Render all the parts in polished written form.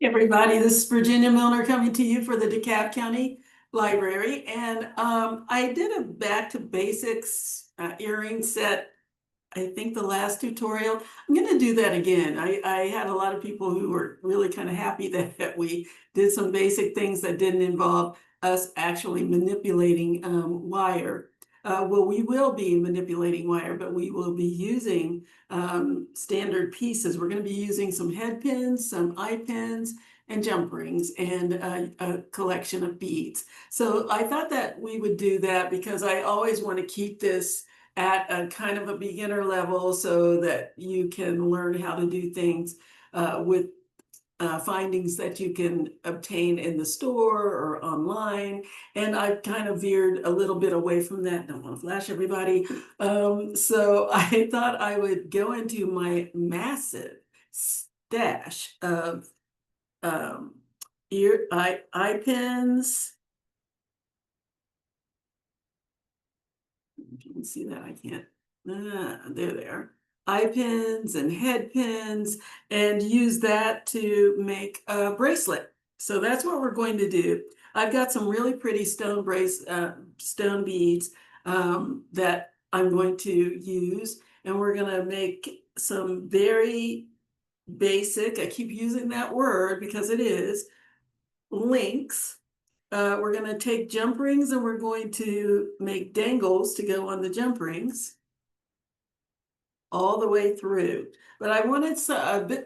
Everybody, this is Virginia Milner coming to you for the DeKalb County Library. And I did a back to basics earring set, I think the last tutorial. I'm going to do that again. I had a lot of people who were really kind of happy that we did some basic things that didn't involve us actually manipulating wire. Well, we will be manipulating wire, but we will be using standard pieces. We're going to be using some head pins, some eye pins, and jump rings, and a collection of beads. So I thought that we would do that because I always want to keep this at a kind of a beginner level so that you can learn how to do things with findings that you can obtain in the store or online. And I've kind of veered a little bit away from that. Don't want to flash everybody. So I thought I would go into my massive stash of eye pins. If you can see that, I can't. There. Eye pins and head pins, and use that to make a bracelet. So that's what we're going to do. I've got some really pretty stone beads that I'm going to use, and we're going to make some very basic, I keep using that word because it is, links. We're going to take jump rings and we're going to make dangles to go on the jump rings all the way through. But I wanted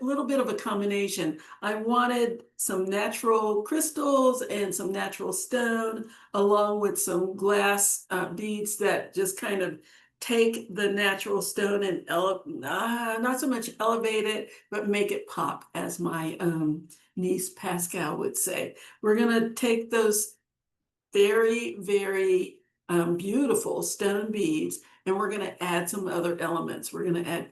little bit of a combination. I wanted some natural crystals and some natural stone, along with some glass beads that just kind of take the natural stone and not so much elevate it, but make it pop, as my niece Pascal would say. We're going to take those very, very beautiful stone beads, and we're going to add some other elements. We're going to add,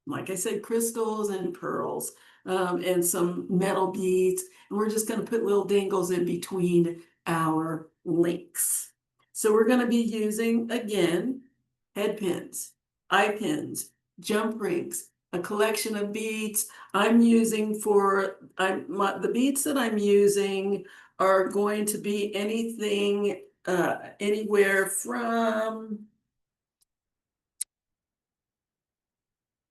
like I said, crystals and pearls, and some metal beads, and we're just going to put little dangles in between our links. So we're going to be using, again, head pins, eye pins, jump rings, a collection of beads. The beads that I'm using are going to be anything, anywhere from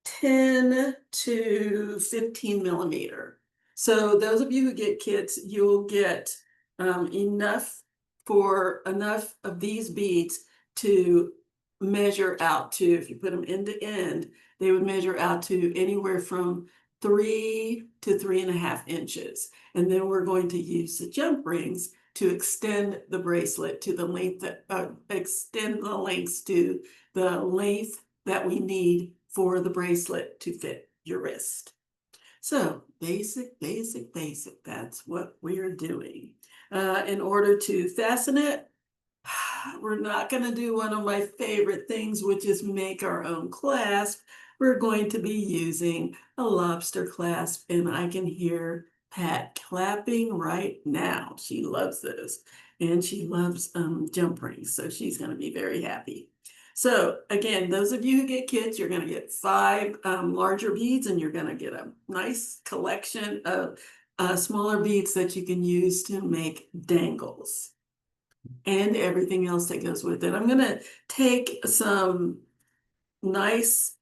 10 to 15 millimeter. So those of you who get kits, you'll get enough of these beads to measure out to, if you put them end to end, they would measure out to anywhere from 3 to 3.5 inches. And then we're going to use the jump rings to extend the bracelet to the length that extend the lengths to the length that we need for the bracelet to fit your wrist. So basic, basic, basic. That's what we're doing. In order to fasten it, we're not going to do one of my favorite things, which is make our own clasp. We're going to be using a lobster clasp, and I can hear Pat clapping right now. She loves those, and she loves jump rings, so she's going to be very happy. So again, those of you who get kits, you're going to get 5 larger beads, and you're going to get a nice collection of smaller beads that you can use to make dangles and everything else that goes with it. I'm going to take some nice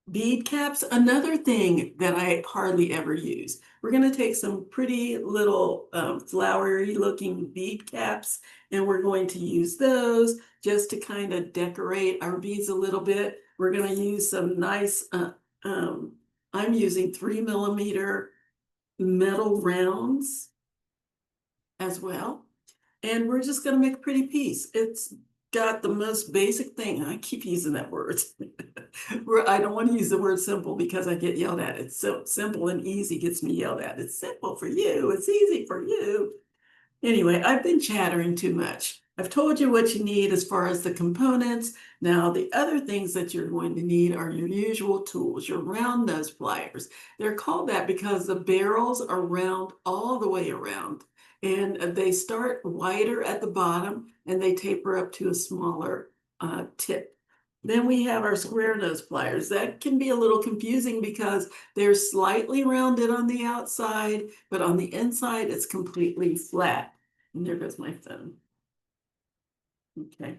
bead caps. Another thing that I hardly ever use. We're going to take some pretty little flowery looking bead caps, and we're going to use those just to kind of decorate our beads a little bit. We're going to use some nice, I'm using 3 millimeter metal rounds as well. And we're just going to make a pretty piece. It's got the most basic thing. I keep using that word. I don't want to use the word simple because I get yelled at. It's so simple and easy gets me yelled at. It's simple for you. It's easy for you. Anyway, I've been chattering too much. I've told you what you need as far as the components. Now, the other things that you're going to need are your usual tools, your round nose pliers. They're called that because the barrels are round all the way around, and they start wider at the bottom and they taper up to a smaller tip. Then we have our square nose pliers. That can be a little confusing because they're slightly rounded on the outside, but on the inside, it's completely flat. And there goes my phone. Okay.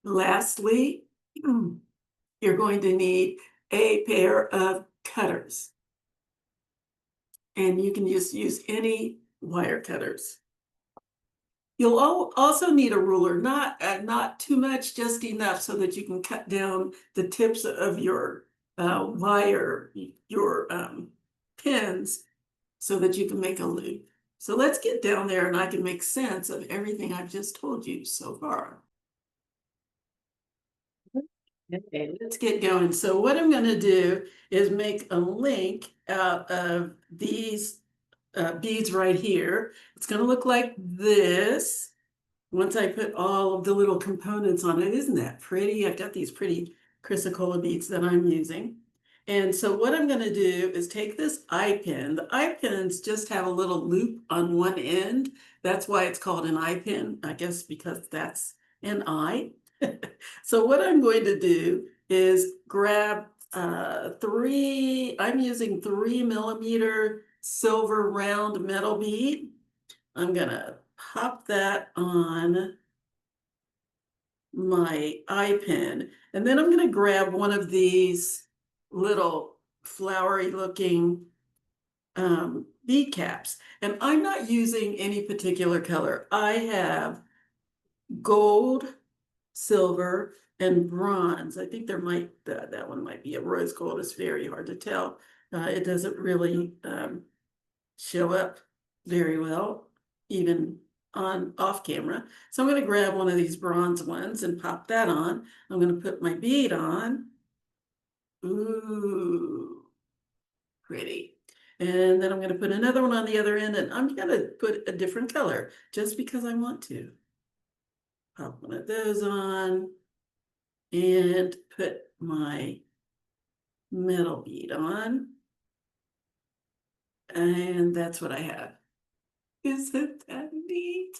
Lastly, you're going to need a pair of cutters. And you can just use any wire cutters. You'll also need a ruler, not too much, just enough so that you can cut down the tips of your wire, your pins, so that you can make a loop. So let's get down there and I can make sense of everything I've just told you so far. Okay, let's get going. So what I'm going to do is make a link out of these beads right here. It's going to look like this. Once I put all of the little components on it, isn't that pretty? I've got these pretty chrysocolla beads that I'm using. And so what I'm going to do is take this eye pin. The eye pins just have a little loop on one end. That's why it's called an eye pin, I guess, because that's an eye. So what I'm going to do is grab I'm using 3mm silver round metal bead. I'm gonna pop that on my eye pin, and then I'm gonna grab one of these little flowery looking bead caps. And I'm not using any particular color. I have gold, silver, and bronze. I think there might, that one might be a rose gold. It's very hard to tell. It doesn't really show up very well, even on off camera. So I'm going to grab one of these bronze ones and pop that on. I'm going to put my bead on. Ooh, pretty. And then I'm going to put another one on the other end, and I'm going to put a different color just because I want to. Pop one of those on and put my metal bead on. And that's what I have. Isn't that neat?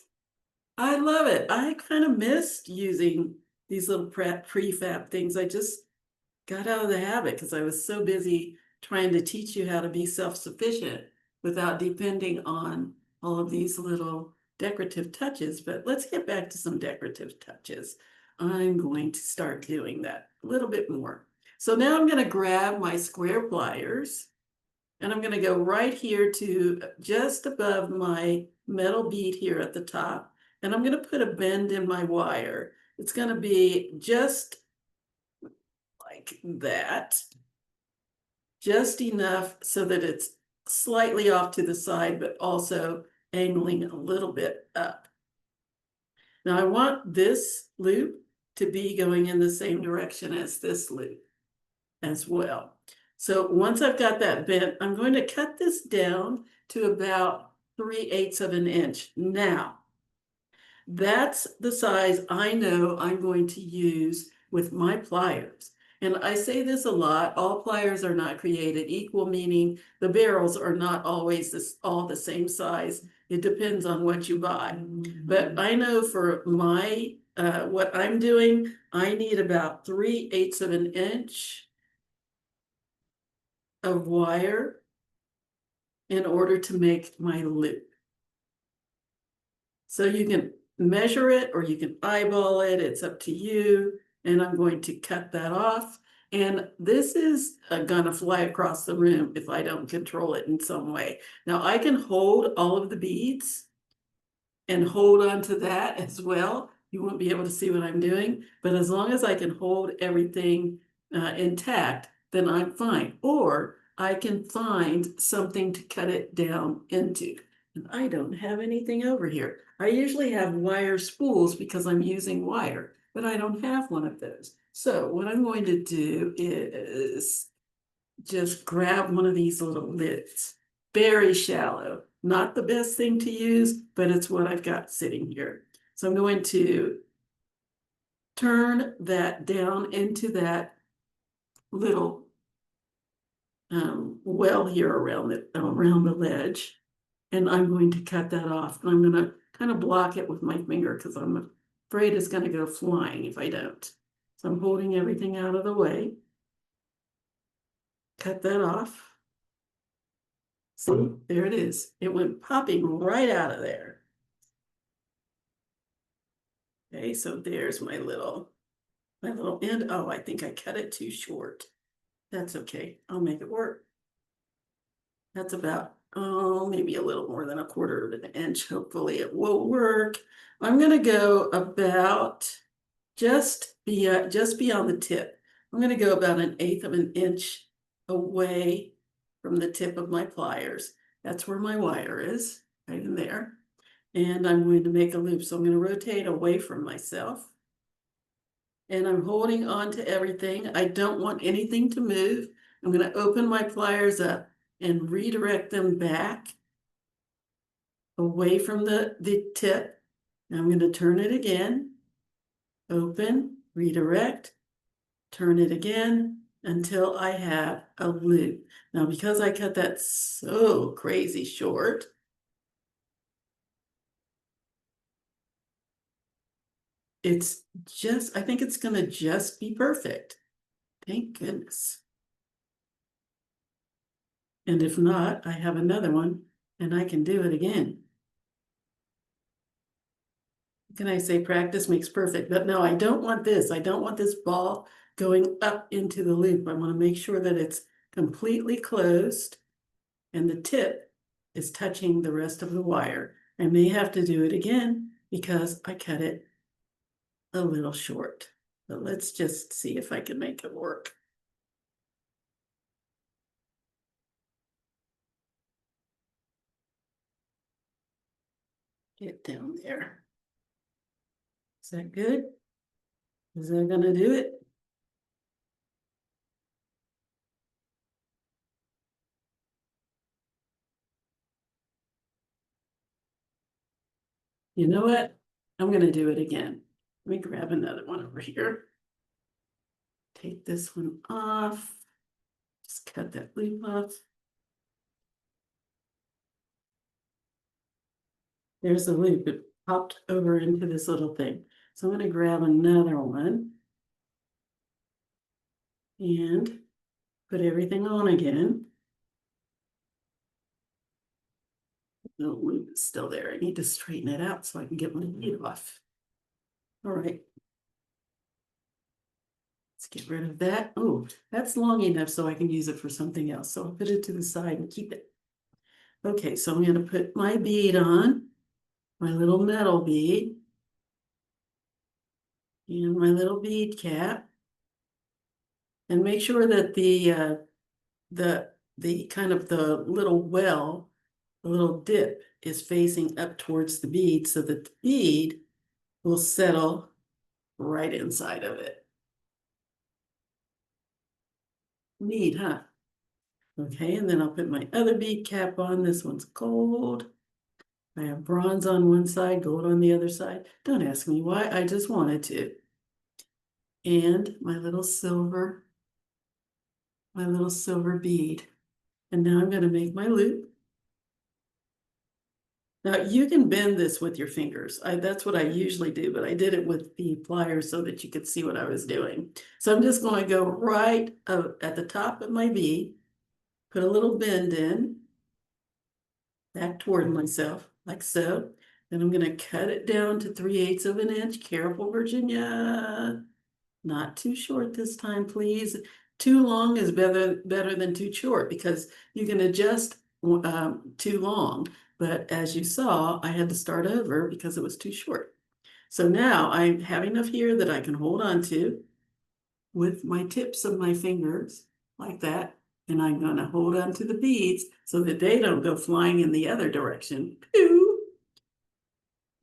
I love it. I kind of missed using these little prefab things. I just got out of the habit because I was so busy trying to teach you how to be self-sufficient without depending on all of these little decorative touches. But let's get back to some decorative touches. I'm going to start doing that a little bit more. So now I'm going to grab my square pliers. And I'm going to go right here to just above my metal bead here at the top. And I'm going to put a bend in my wire. It's going to be just like that. Just enough so that it's slightly off to the side, but also angling a little bit up. Now I want this loop to be going in the same direction as this loop as well. So once I've got that bent, I'm going to cut this down to about 3/8 of an inch. Now, that's the size I know I'm going to use with my pliers. And I say this a lot, all pliers are not created equal, meaning the barrels are not always all the same size. It depends on what you buy. But I know for my, what I'm doing, I need about 3/8 of an inch of wire in order to make my loop. So you can measure it or you can eyeball it, it's up to you. And I'm going to cut that off. And this is gonna fly across the room if I don't control it in some way. Now I can hold all of the beads and hold on to that as well. You won't be able to see what I'm doing, but as long as I can hold everything intact, then I'm fine. Or I can find something to cut it down into. And I don't have anything over here. I usually have wire spools because I'm using wire, but I don't have one of those. So what I'm going to do is just grab one of these little lids, very shallow. Not the best thing to use, but it's what I've got sitting here. So I'm going to turn that down into that little well here around the ledge. And I'm going to cut that off. And I'm going to kind of block it with my finger because I'm afraid it's going to go flying if I don't. So I'm holding everything out of the way. Cut that off. See, there it is. It went popping right out of there. Okay, so there's my little end. Oh, I think I cut it too short. That's okay. I'll make it work. That's about, oh, maybe a little more than 1/4 of an inch. Hopefully it will work. I'm gonna go about just beyond the tip. I'm gonna go about 1/8 of an inch away from the tip of my pliers. That's where my wire is, right in there. And I'm going to make a loop. So I'm going to rotate away from myself. And I'm holding on to everything. I don't want anything to move. I'm going to open my pliers up and redirect them back away from the tip. Now I'm going to turn it again, open, redirect, turn it again until I have a loop. Now, because I cut that so crazy short, it's just, I think it's going to just be perfect. Thank goodness. And if not, I have another one and I can do it again. Can I say practice makes perfect? But no, I don't want this. I don't want this ball going up into the loop. I want to make sure that it's completely closed and the tip is touching the rest of the wire. I may have to do it again because I cut it a little short. But let's just see if I can make it work. Get down there. Is that good? Is that gonna do it? You know what? I'm gonna do it again. Let me grab another one over here. Take this one off. Just cut that loop off. There's the loop. It popped over into this little thing. So I'm gonna grab another one and put everything on again. The loop is still there. I need to straighten it out so I can get my bead off. All right. Let's get rid of that. Oh, that's long enough so I can use it for something else. So I'll put it to the side and keep it. Okay, so I'm going to put my bead on, my little metal bead, and my little bead cap, and make sure that the kind of the little well, the little dip is facing up towards the bead so that the bead will settle right inside of it. Neat, huh? Okay, and then I'll put my other bead cap on. This one's gold. I have bronze on one side, gold on the other side. Don't ask me why, I just wanted to. And my little silver bead. And now I'm going to make my loop. Now you can bend this with your fingers. That's what I usually do, but I did it with the pliers so that you could see what I was doing. So I'm just going to go right at the top of my bead, put a little bend in, back toward myself, like so. Then I'm going to cut it down to 3/8 of an inch. Careful, Virginia. Not too short this time, please. Too long is better than too short because you can adjust too long. But as you saw, I had to start over because it was too short. So now I have enough here that I can hold on to with my tips of my fingers like that. And I'm going to hold on to the beads so that they don't go flying in the other direction.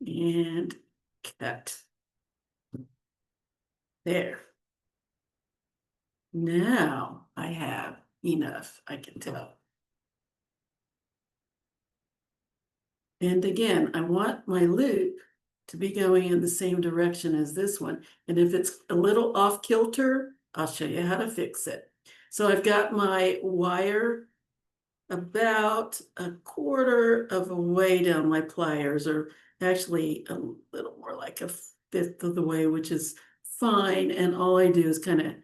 And cut. There. Now I have enough, I can tell. And again, I want my loop to be going in the same direction as this one. And if it's a little off kilter, I'll show you how to fix it. So I've got my wire about 1/4 of a way down my pliers, or actually a little more like 1/5 of the way, which is fine, and all I do is kind of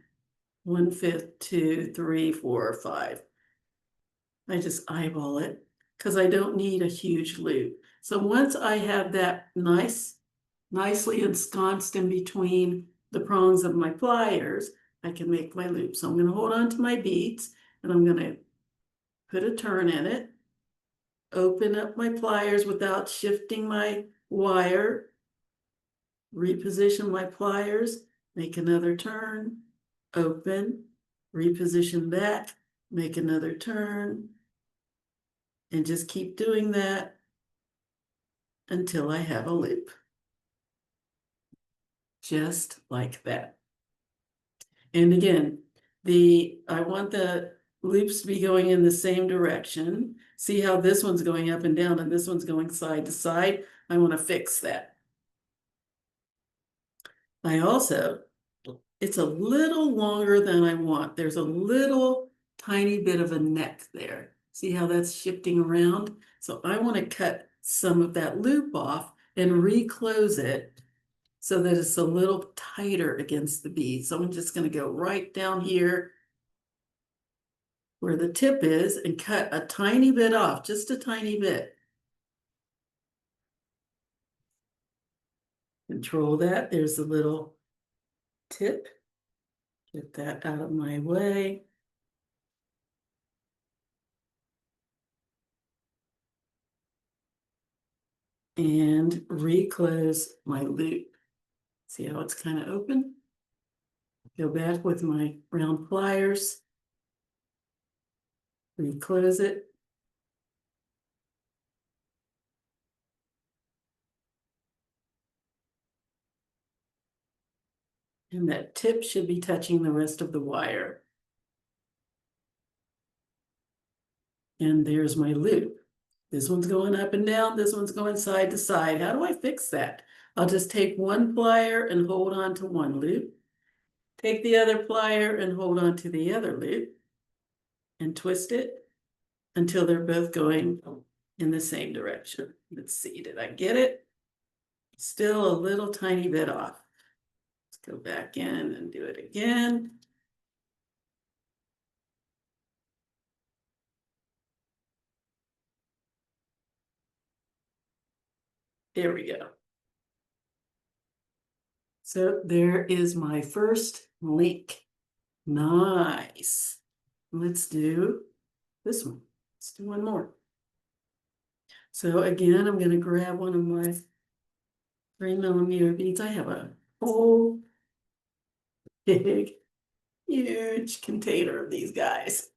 1/5, 2, 3, 4, 5. I just eyeball it because I don't need a huge loop. So once I have that nicely ensconced in between the prongs of my pliers, I can make my loop. So I'm going to hold on to my beads and I'm going to put a turn in it, open up my pliers without shifting my wire, reposition my pliers, make another turn, open, reposition back, make another turn, and just keep doing that until I have a loop. Just like that. And again, I want the loops to be going in the same direction. See how this one's going up and down and this one's going side to side? I want to fix that. I also, it's a little longer than I want. There's a little tiny bit of a neck there. See how that's shifting around? So I want to cut some of that loop off and reclose it so that it's a little tighter against the bead. So I'm just going to go right down here where the tip is and cut a tiny bit off, just a tiny bit. Control that. There's a little tip. Get that out of my way. And reclose my loop. See how it's kind of open? Go back with my round pliers. Reclose it. And that tip should be touching the rest of the wire. And there's my loop. This one's going up and down, this one's going side to side. How do I fix that? I'll just take one plier and hold on to one loop. Take the other plier and hold on to the other loop and twist it until they're both going in the same direction. Let's see, did I get it? Still a little tiny bit off. Let's go back in and do it again. There we go. So there is my first link. Nice. Let's do this one. Let's do one more. So again, I'm going to grab one of my 3mm beads. I have a whole big, huge container of these guys.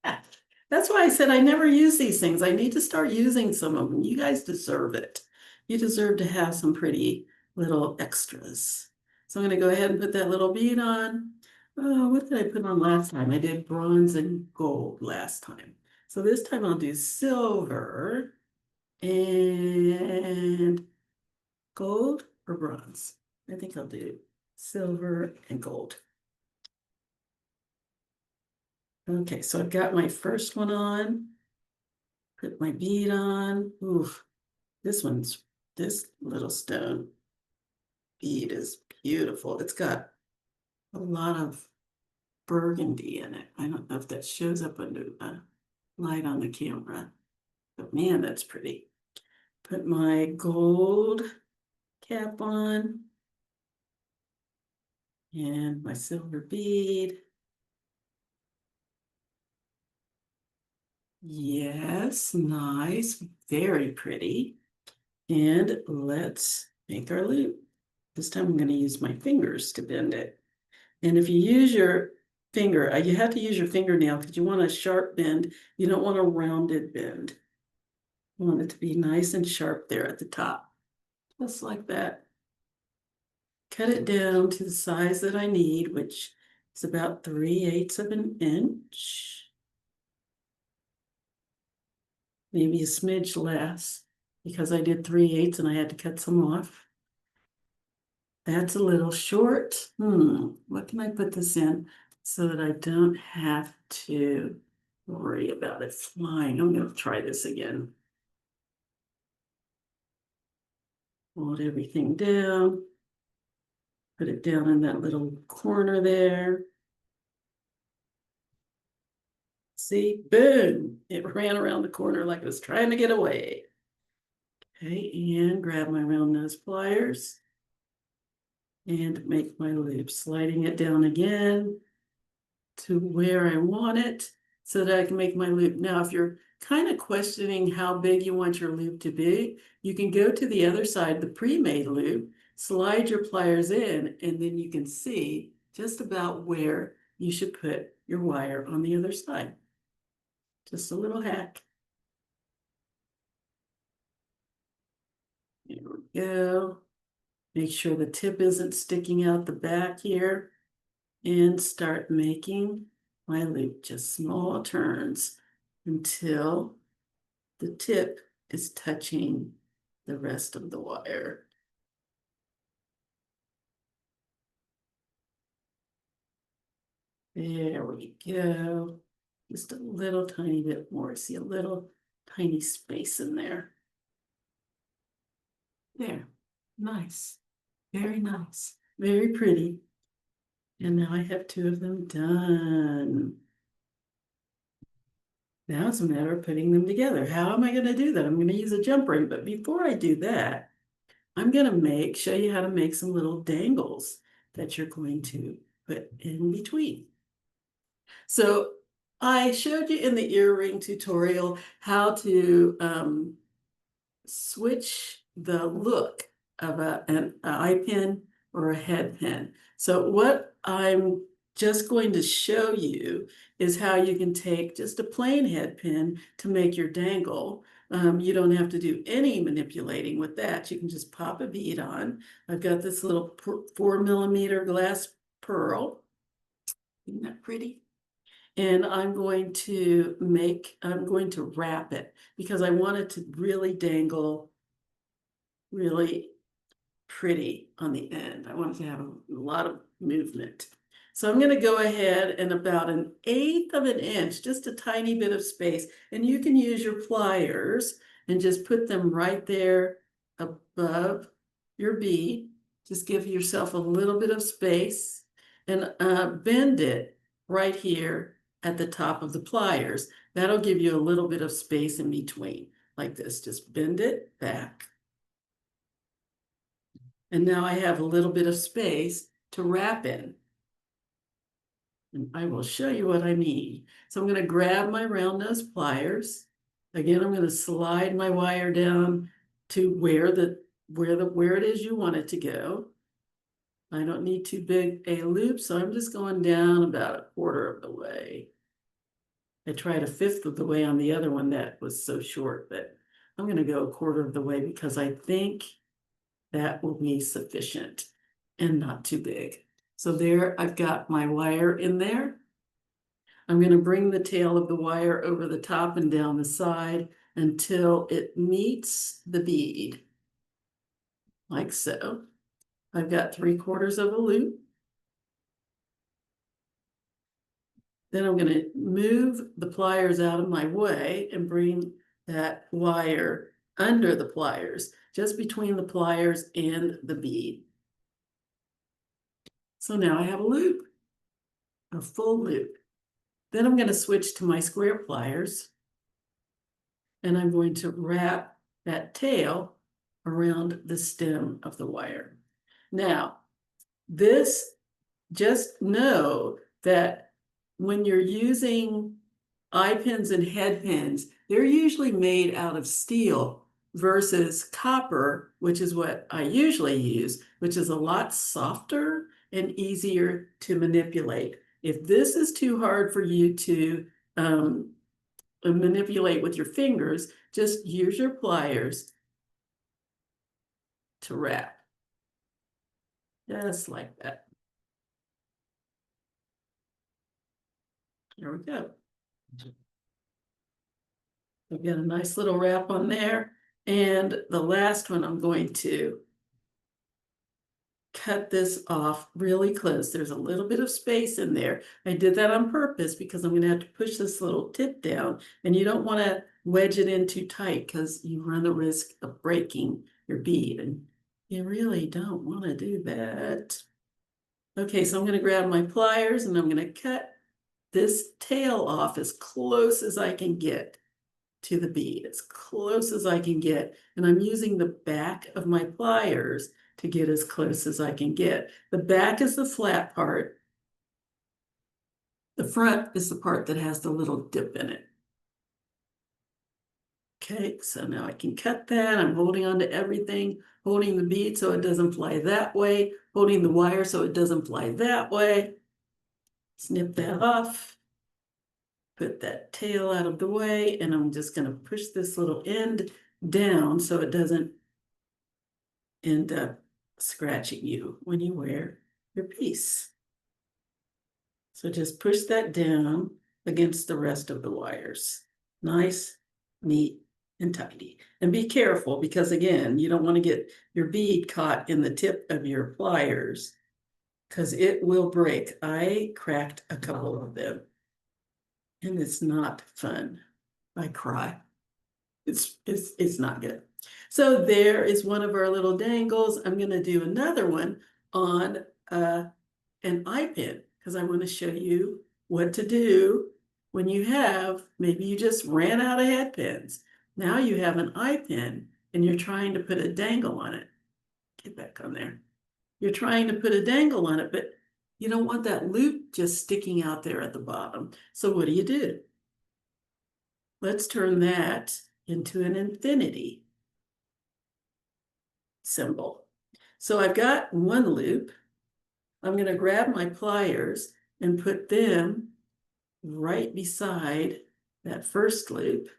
That's why I said I never use these things. I need to start using some of them. You guys deserve it. You deserve to have some pretty little extras. So I'm going to go ahead and put that little bead on. Oh, what did I put on last time? I did bronze and gold last time. So this time I'll do silver and gold or bronze. I think I'll do silver and gold. Okay, so I've got my first one on. Put my bead on. Oof, this little stone bead is beautiful. It's got a lot of burgundy in it. I don't know if that shows up under the light on the camera, but man, that's pretty. Put my gold cap on and my silver bead. Yes, nice, very pretty. And let's make our loop. This time I'm going to use my fingers to bend it. And if you use your finger, you have to use your fingernail because you want a sharp bend. You don't want a rounded bend. You want it to be nice and sharp there at the top. Just like that. Cut it down to the size that I need, which is about 3/8 of an inch. Maybe a smidge less because I did 3/8 and I had to cut some off. That's a little short. What can I put this in so that I don't have to worry about it flying? I'm going to try this again. Hold everything down. Put it down in that little corner there. See, boom, it ran around the corner like it was trying to get away. Okay, and grab my round nose pliers and make my loop, sliding it down again to where I want it so that I can make my loop. Now, if you're kind of questioning how big you want your loop to be, you can go to the other side, the pre-made loop, slide your pliers in, and then you can see just about where you should put your wire on the other side. Just a little hack. There we go. Make sure the tip isn't sticking out the back here and start making my loop, just small turns until the tip is touching the rest of the wire. There we go. Just a little tiny bit more. See a little tiny space in there. There. Nice. Very nice. Very pretty. And now I have two of them done. Now it's a matter of putting them together. How am I going to do that? I'm going to use a jump ring, but before I do that, I'm going to show you how to make some little dangles that you're going to put in between. So I showed you in the earring tutorial how to switch the look of an eye pin or a head pin. So what I'm just going to show you is how you can take just a plain head pin to make your dangle. You don't have to do any manipulating with that. You can just pop a bead on. I've got this little 4mm glass pearl. Isn't that pretty? And I'm going to wrap it because I want it to really dangle really pretty on the end. I want it to have a lot of movement. So I'm going to go ahead and about 1/8 of an inch, just a tiny bit of space, and you can use your pliers and just put them right there above your bead. Just give yourself a little bit of space and bend it right here at the top of the pliers. That'll give you a little bit of space in between, like this. Just bend it back. And now I have a little bit of space to wrap in. And I will show you what I mean. So I'm going to grab my round nose pliers. Again, I'm going to slide my wire down to where it is you want it to go. I don't need too big a loop, so I'm just going down about 1/4 of the way. I tried 1/5 of the way on the other one that was so short, but I'm going to go 1/4 of the way because I think that will be sufficient and not too big. So there, I've got my wire in there. I'm going to bring the tail of the wire over the top and down the side until it meets the bead, like so. I've got 3/4 of a loop. Then I'm going to move the pliers out of my way and bring that wire under the pliers, just between the pliers and the bead. So now I have a loop, a full loop. Then I'm going to switch to my square pliers, and I'm going to wrap that tail around the stem of the wire. Now, just know that when you're using eye pins and head pins, they're usually made out of steel versus copper, which is what I usually use, which is a lot softer and easier to manipulate. If this is too hard for you to manipulate with your fingers, just use your pliers to wrap. Just like that. There we go. I've got a nice little wrap on there. And the last one, I'm going to cut this off really close. There's a little bit of space in there. I did that on purpose because I'm going to have to push this little tip down, and you don't want to wedge it in too tight because you run the risk of breaking your bead, and you really don't want to do that. Okay, so I'm going to grab my pliers and I'm going to cut this tail off as close as I can get to the bead, as close as I can get. And I'm using the back of my pliers to get as close as I can get. The back is the flat part. The front is the part that has the little dip in it. Okay, so now I can cut that. I'm holding on to everything, holding the bead so it doesn't fly that way, holding the wire so it doesn't fly that way. Snip that off. Put that tail out of the way, and I'm just going to push this little end down so it doesn't end up scratching you when you wear your piece. So just push that down against the rest of the wires. Nice, neat, and tidy. And be careful because, again, you don't want to get your bead caught in the tip of your pliers because it will break. I cracked a couple of them, and it's not fun. I cry. It's not good. So there is one of our little dangles. I'm going to do another one on an eye pin because I want to show you what to do when you have, maybe you just ran out of head pins. Now you have an eye pin and you're trying to put a dangle on it. Get back on there. You're trying to put a dangle on it, but you don't want that loop just sticking out there at the bottom. So what do? Let's turn that into an infinity symbol. So I've got one loop. I'm going to grab my pliers and put them right beside that first loop.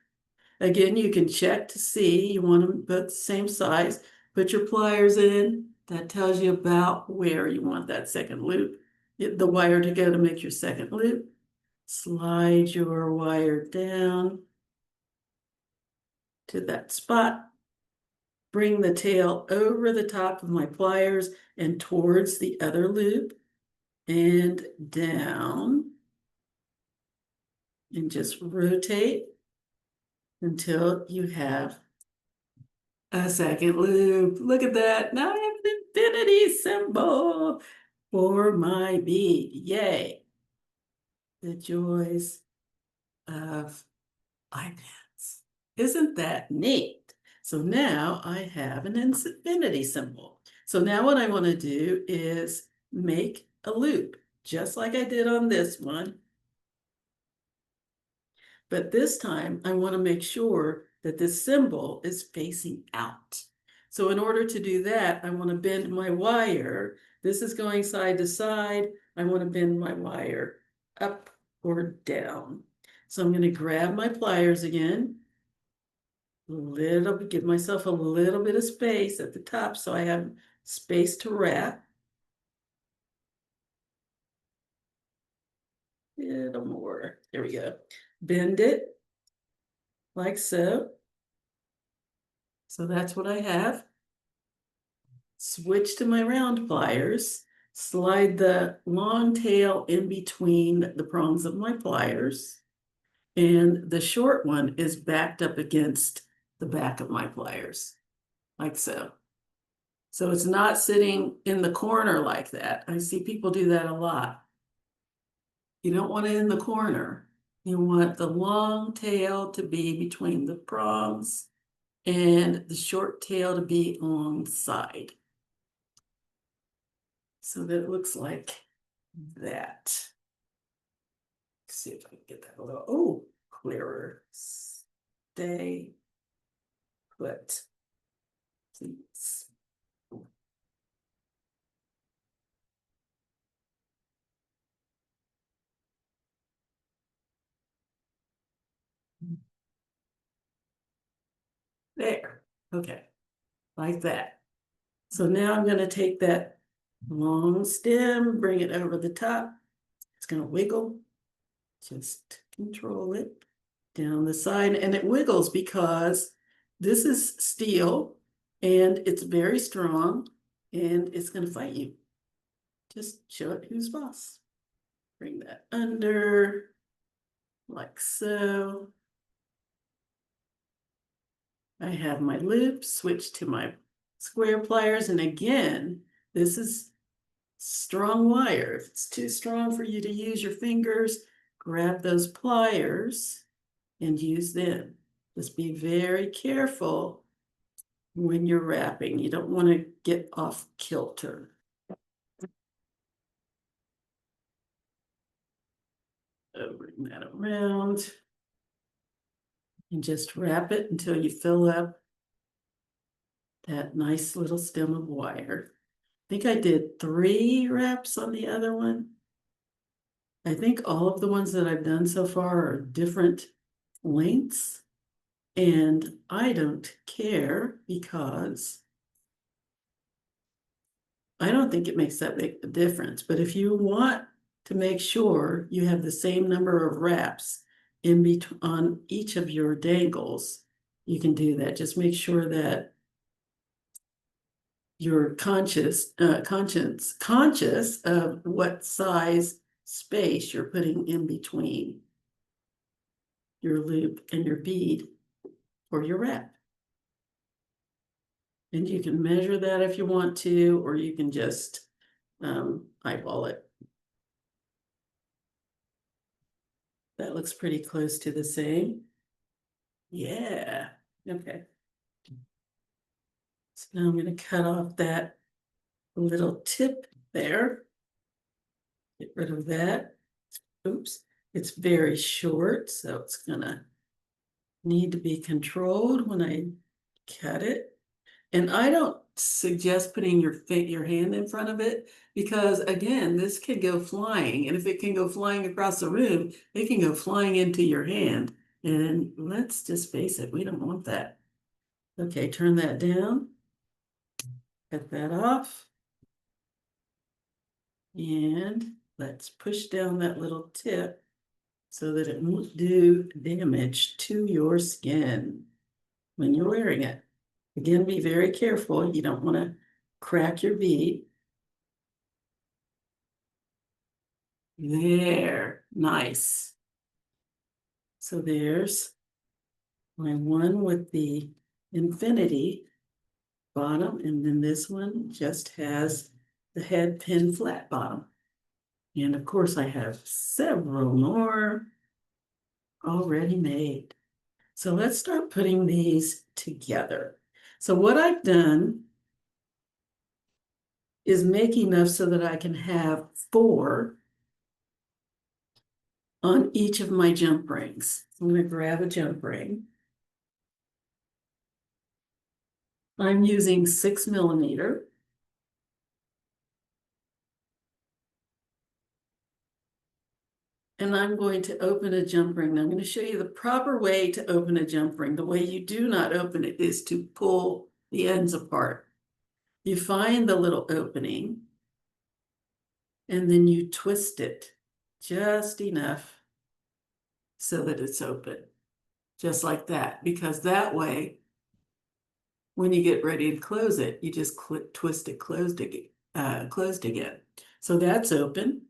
Again, you can check to see you want them both the same size. Put your pliers in. That tells you about where you want that second loop, the wire to go to make your second loop. Slide your wire down to that spot. Bring the tail over the top of my pliers and towards the other loop and down, and just rotate until you have a second loop. Look at that. Now I have an infinity symbol for my bead. Yay. The joys of eye pins. Isn't that neat? So now I have an infinity symbol. So now what I want to do is make a loop, just like I did on this one. But this time I want to make sure that this symbol is facing out. So in order to do that, I want to bend my wire. This is going side to side. I want to bend my wire up or down. So I'm going to grab my pliers again, give myself a little bit of space at the top so I have space to wrap. A little more. There we go. Bend it like so. So that's what I have. Switch to my round pliers. Slide the long tail in between the prongs of my pliers. And the short one is backed up against the back of my pliers, like so. So it's not sitting in the corner like that. I see people do that a lot. You don't want it in the corner. You want the long tail to be between the prongs and the short tail to be on the side. So that it looks like that. Let's see if I can get that a little, clearer. Stay put, please. There, okay, like that. So now I'm going to take that long stem, bring it over the top. It's going to wiggle. Just control it down the side. And it wiggles because this is steel and it's very strong and it's going to fight you. Just show it who's boss. Bring that under like so. I have my loop, switch to my square pliers, and again, this is strong wire. If it's too strong for you to use your fingers, grab those pliers and use them. Just be very careful when you're wrapping. You don't want to get off kilter. Bring that around and just wrap it until you fill up that nice little stem of wire. I think I did 3 wraps on the other one. I think all of the ones that I've done so far are different lengths, and I don't care because I don't think it makes that big a difference. But if you want to make sure you have the same number of wraps in between on each of your dangles, you can do that. Just make sure that you're conscious of what size space you're putting in between your loop and your bead or your wrap. And you can measure that if you want to, or you can just eyeball it. That looks pretty close to the same. Yeah, okay. So now I'm going to cut off that little tip there. Get rid of that. Oops, it's very short, so it's gonna need to be controlled when I cut it. And I don't suggest putting your hand in front of it because again, this could go flying. And if it can go flying across the room, it can go flying into your hand. And let's just face it, we don't want that. Okay, turn that down. Cut that off. And let's push down that little tip so that it won't do damage to your skin when you're wearing it. Again, be very careful. You don't want to crack your bead. There, nice. So there's my one with the infinity bottom, and then this one just has the head pin flat bottom. And of course, I have several more already made. So let's start putting these together. So what I've done is make enough so that I can have 4 on each of my jump rings. I'm going to grab a jump ring. I'm using 6mm. And I'm going to open a jump ring. Now I'm going to show you the proper way to open a jump ring. The way you do not open it is to pull the ends apart. You find the little opening and then you twist it just enough so that it's open, just like that, because that way, when you get ready to close it, you just twist it closed again. So that's open.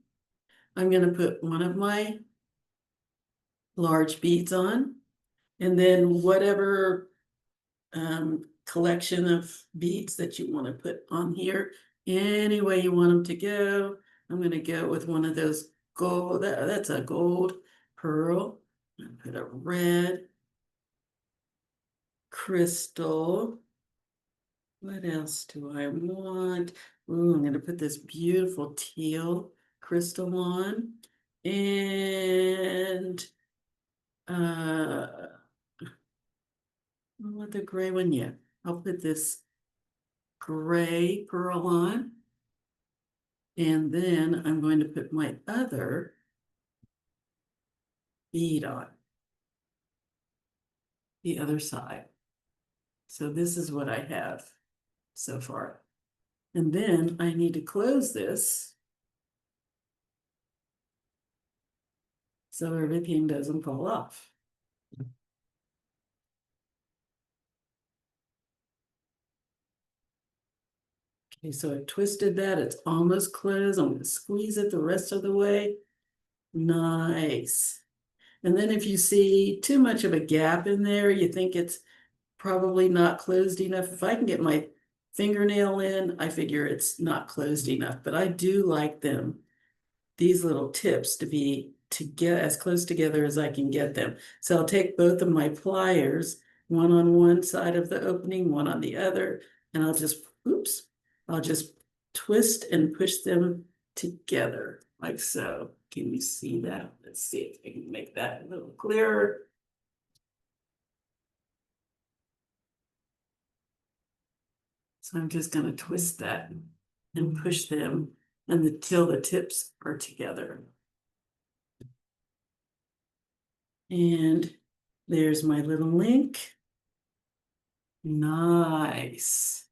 I'm going to put one of my large beads on, and then whatever collection of beads that you want to put on here, any way you want them to go. I'm going to go with one of those gold, that's a gold pearl. I put a red crystal. What else do I want? Ooh, I'm going to put this beautiful teal crystal on. And I want the gray one yet. I'll put this gray pearl on. And then I'm going to put my other bead on the other side. So this is what I have so far. And then I need to close this so everything doesn't fall off. Okay, so I twisted that. It's almost closed. I'm going to squeeze it the rest of the way. Nice. And then if you see too much of a gap in there, you think it's probably not closed enough. If I can get my fingernail in, I figure it's not closed enough, but I do like them, these little tips to be to get as close together as I can get them. So I'll take both of my pliers, one on one side of the opening, one on the other, and I'll just twist and push them together like so. Can you see that? Let's see if I can make that a little clearer. So I'm just going to twist that and push them until the tips are together. And there's my little link. Nice.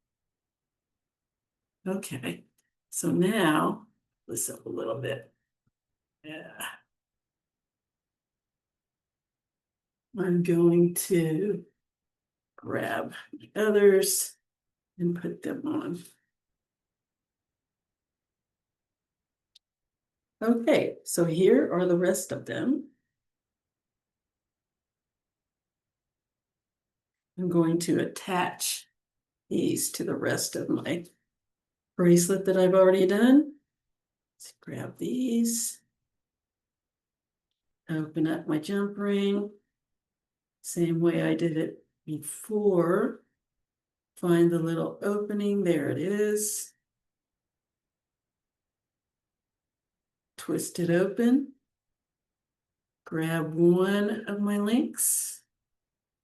Okay, so now this up a little bit. Yeah. I'm going to grab the others and put them on. Okay, so here are the rest of them. I'm going to attach these to the rest of my bracelet that I've already done. Let's grab these, open up my jump ring, same way I did it before. Find the little opening, there it is. Twist it open, grab one of my links,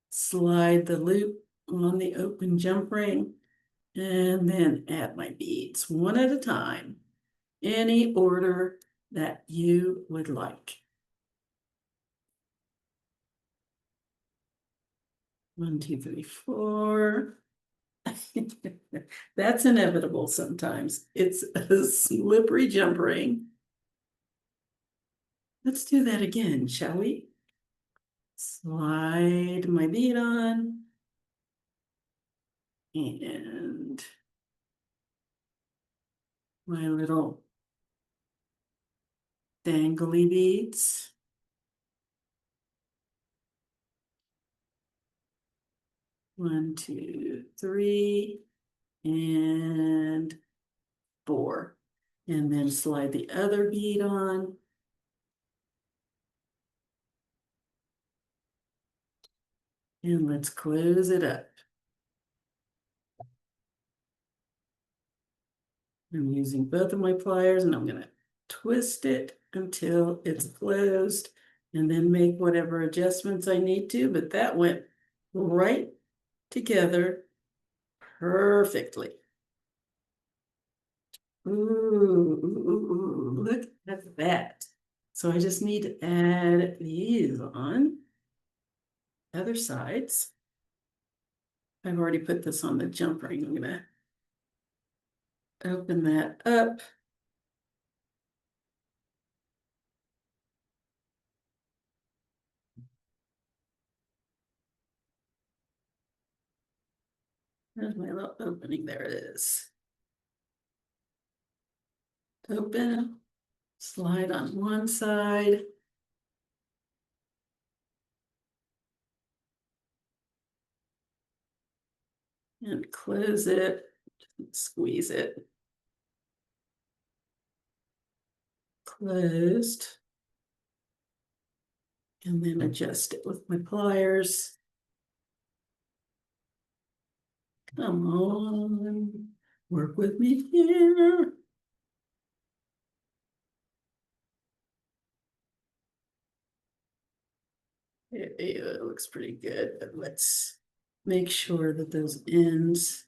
slide the loop on the open jump ring, and then add my beads one at a time, any order that you would like. 1, 2, 3, 4. That's inevitable sometimes. It's a slippery jump ring. Let's do that again, shall we? Slide my bead on. And my little dangly beads. One, 2, 3, and 4. And then slide the other bead on. And let's close it up. I'm using both of my pliers and I'm going to twist it until it's closed and then make whatever adjustments I need to, but that went right together perfectly. Ooh, look at that. So I just need to add these on other sides. I've already put this on the jump ring. I'm gonna open that up. There's my little opening, there it is. Open, slide on one side. And close it, squeeze it. Closed. And then adjust it with my pliers. Come on, work with me here. It looks pretty good, but let's make sure that those ends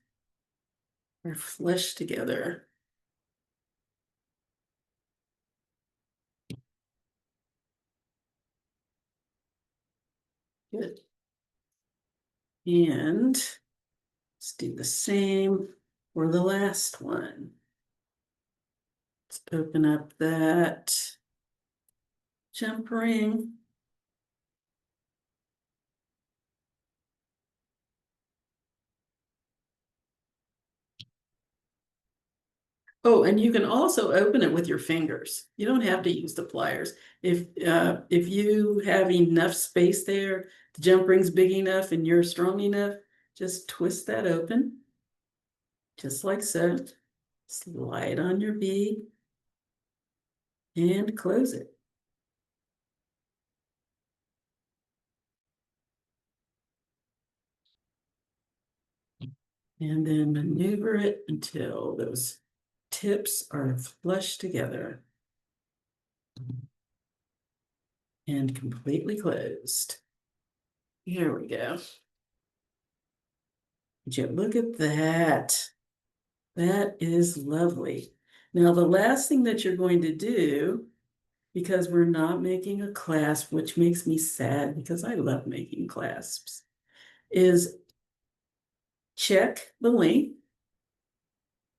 are flush together. Good. And let's do the same for the last one. Let's open up that jump ring. Oh, and you can also open it with your fingers. You don't have to use the pliers. If you have enough space there, the jump ring's big enough and you're strong enough, just twist that open. just like so. Slide on your bead and close it. And then maneuver it until those tips are flush together and completely closed. Here we go. Would you look at that? That is lovely. Now, the last thing that you're going to do, because we're not making a clasp, which makes me sad because I love making clasps, is check the length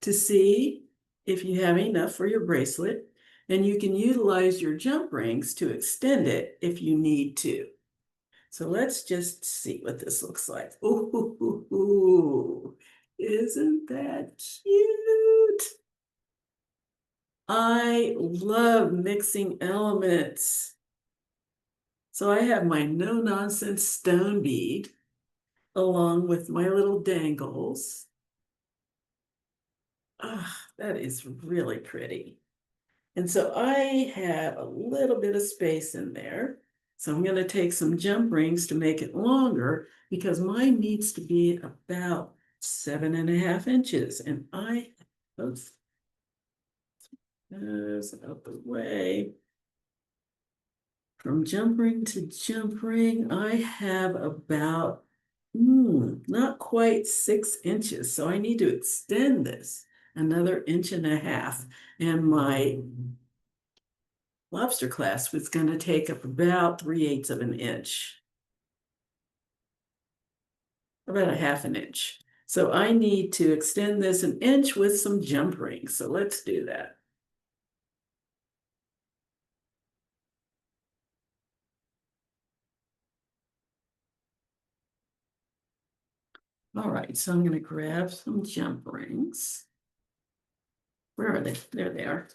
to see if you have enough for your bracelet, and you can utilize your jump rings to extend it if you need to. So let's just see what this looks like. Ooh, isn't that cute? I love mixing elements. So I have my no-nonsense stone bead along with my little dangles. Ah, that is really pretty. And so I have a little bit of space in there. So I'm going to take some jump rings to make it longer because mine needs to be about 7.5 inches. And I both those out the way. From jump ring to jump ring, I have about not quite 6 inches. So I need to extend this another 1.5 inches. And my lobster clasp is going to take up about 3/8 of an inch, about 1/2 inch. So I need to extend this 1 inch with some jump rings. So let's do that. All right, so I'm going to grab some jump rings. Where are they? There they are.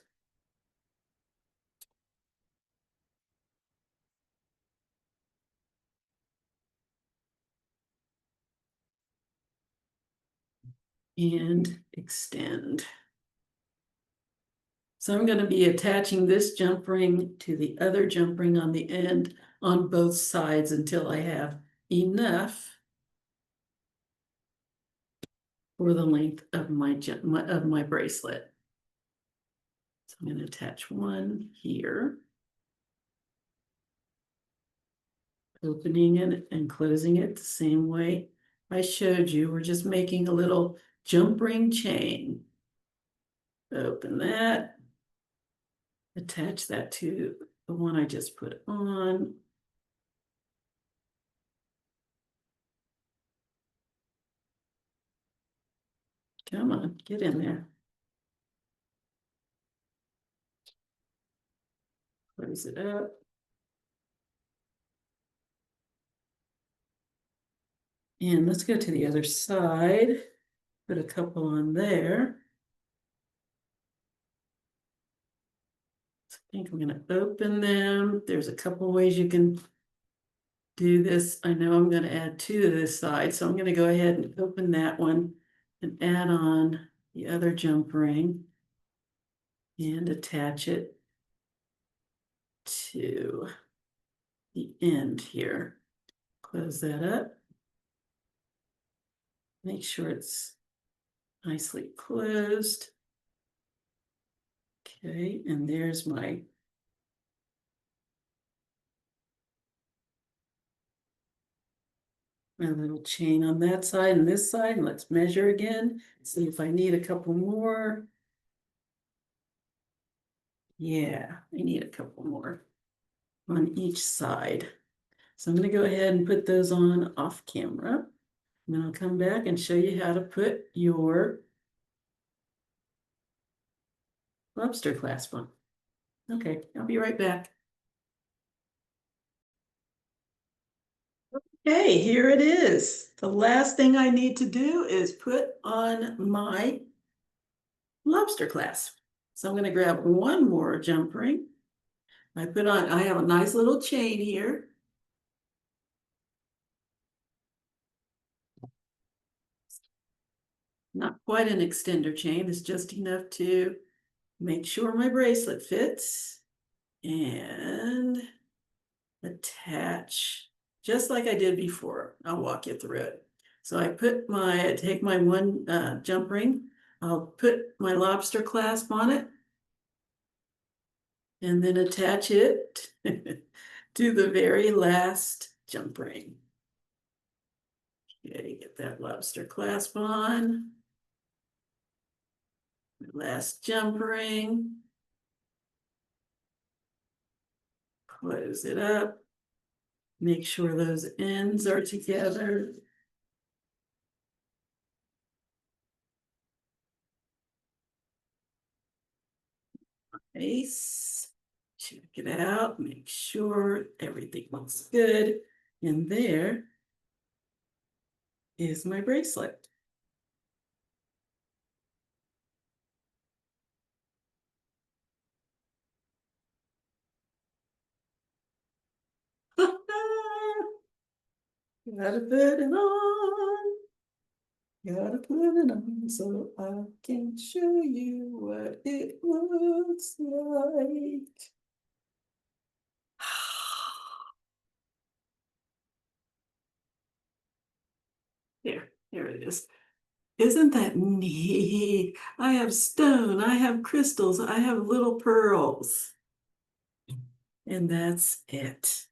And extend. So I'm going to be attaching this jump ring to the other jump ring on the end on both sides until I have enough for the length of my bracelet. So I'm going to attach one here, opening it and closing it the same way I showed you. We're just making a little jump ring chain. Open that, attach that to the one I just put on. Come on, get in there. Close it up. And let's go to the other side. Put a couple on there. So I think I'm going to open them. There's a couple ways you can do this. I know I'm going to add 2 to this side, so I'm going to go ahead and open that one and add on the other jump ring and attach it to the end here. Close that up. Make sure it's nicely closed. Okay, and there's my little chain on that side and this side. And let's measure again. See if I need a couple more. Yeah, I need a couple more on each side. So I'm going to go ahead and put those on off camera. And then I'll come back and show you how to put your lobster clasp on. Okay, I'll be right back. Okay, here it is. The last thing I need to do is put on my lobster clasp. So I'm going to grab one more jump ring. I have a nice little chain here. Not quite an extender chain, it's just enough to make sure my bracelet fits and attach just like I did before. I'll walk you through it. So I take my one jump ring, I'll put my lobster clasp on it and then attach it to the very last jump ring. Okay, get that lobster clasp on. Last jump ring. Close it up. Make sure those ends are together. Nice. Check it out. Make sure everything looks good. And there is my bracelet. Gotta put it on. Gotta put it on so I can show you what it looks like. Here it is. Isn't that neat? I have stone, I have crystals, I have little pearls. And that's it.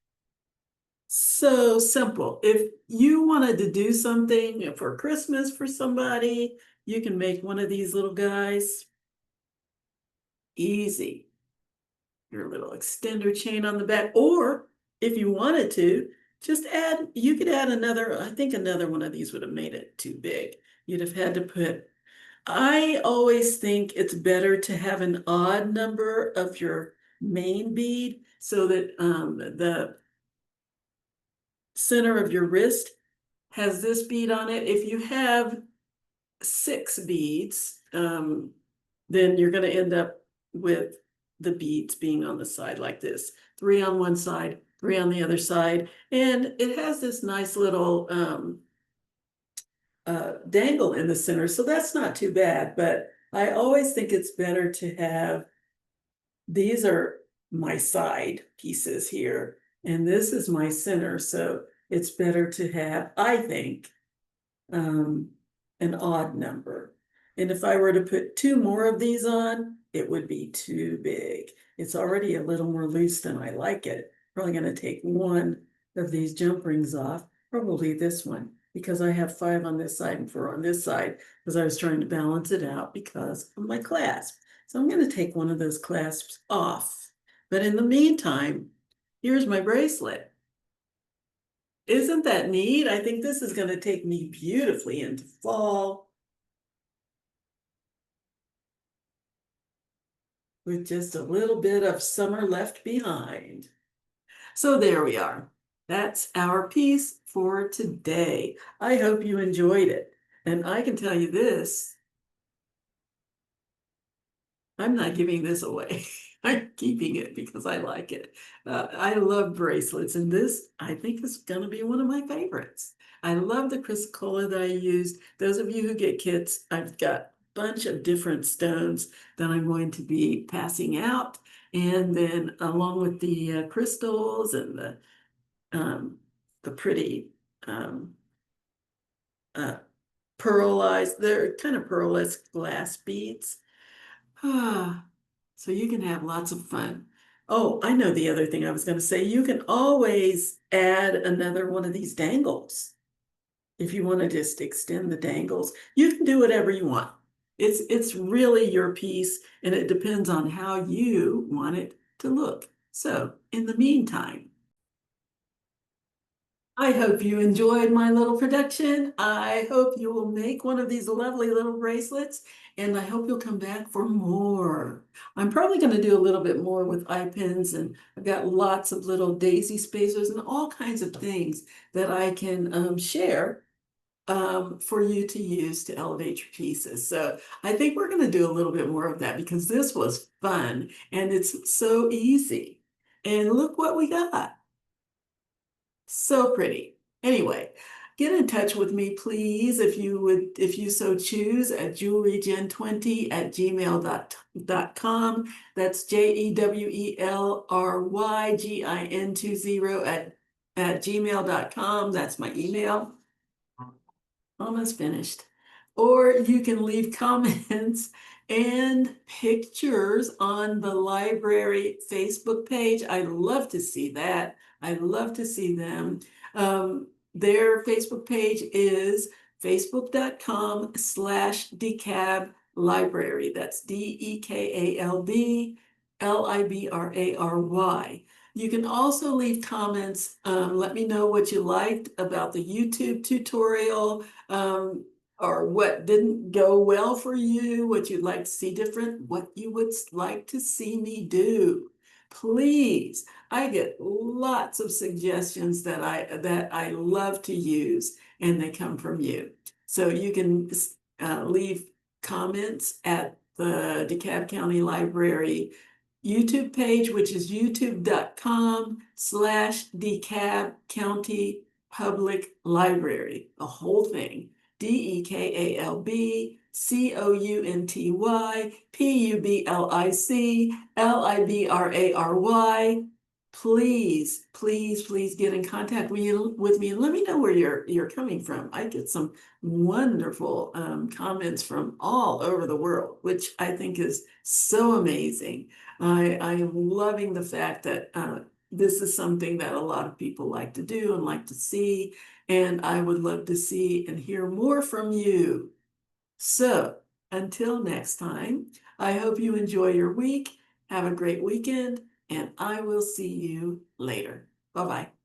So simple. If you wanted to do something for Christmas for somebody, you can make one of these little guys. Easy. Your little extender chain on the back. Or if you wanted to, you could add another, I think another one of these would have made it too big. You'd have had to put, I always think it's better to have an odd number of your main bead so that the center of your wrist has this bead on it. If you have 6 beads, then you're going to end up with the beads being on the side like this. 3 on one side, 3 on the other side. And it has this nice little dangle in the center. So that's not too bad. But I always think it's better to have, these are my side pieces here. And this is my center. So it's better to have, I think, an odd number. And if I were to put 2 more of these on, it would be too big. It's already a little more loose than I like it. Probably going to take one of these jump rings off, probably this one, because I have 5 on this side and 4 on this side, because I was trying to balance it out because of my clasp. So I'm going to take one of those clasps off. But in the meantime, here's my bracelet. Isn't that neat? I think this is going to take me beautifully into fall with just a little bit of summer left behind. So there we are. That's our piece for today. I hope you enjoyed it. And I can tell you this, I'm not giving this away. I'm keeping it because I like it. I love bracelets, and this, I think, is going to be one of my favorites. I love the chrysocolla that I used. Those of you who get kits, I've got a bunch of different stones that I'm going to be passing out. And then along with the crystals and the pretty uh, pearlized, they're kind of pearlesque glass beads. Ah, so you can have lots of fun. Oh, I know the other thing I was going to say. You can always add another one of these dangles. If you want to just extend the dangles, you can do whatever you want. It's really your piece, and it depends on how you want it to look. So in the meantime, I hope you enjoyed my little production. I hope you will make one of these lovely little bracelets, and I hope you'll come back for more. I'm probably going to do a little bit more with eye pins, and I've got lots of little daisy spacers and all kinds of things that I can share for you to use to elevate your pieces. So I think we're going to do a little bit more of that because this was fun and it's so easy. And look what we got. So pretty. Anyway, Get in touch with me, please, if you so choose, at jewelrygen20@gmail.com. That's JEWELRYGIN20 at gmail.com. That's my email. Almost finished. Or you can leave comments and pictures on the library Facebook page. I love to see that. I love to see them. Their Facebook page is facebook.com/DeKalb Library. That's DEKALB LIBRARY. You can also leave comments. Let me know what you liked about the YouTube tutorial, or what didn't go well for you, what you'd like to see different, what you would like to see me do. Please, I get lots of suggestions that I love to use, and they come from you. So you can leave comments at the DeKalb County Library YouTube page, which is youtube.com/DeKalb County Public Library, the whole thing. DeKalbPublic Please, please, please get in contact with me and let me know where you're coming from. I get some wonderful comments from all over the world, which I think is so amazing. I am loving the fact that this is something that a lot of people like to do and like to see, and I would love to see and hear more from you. So until next time, I hope you enjoy your week. Have a great weekend, and I will see you later. Bye-bye.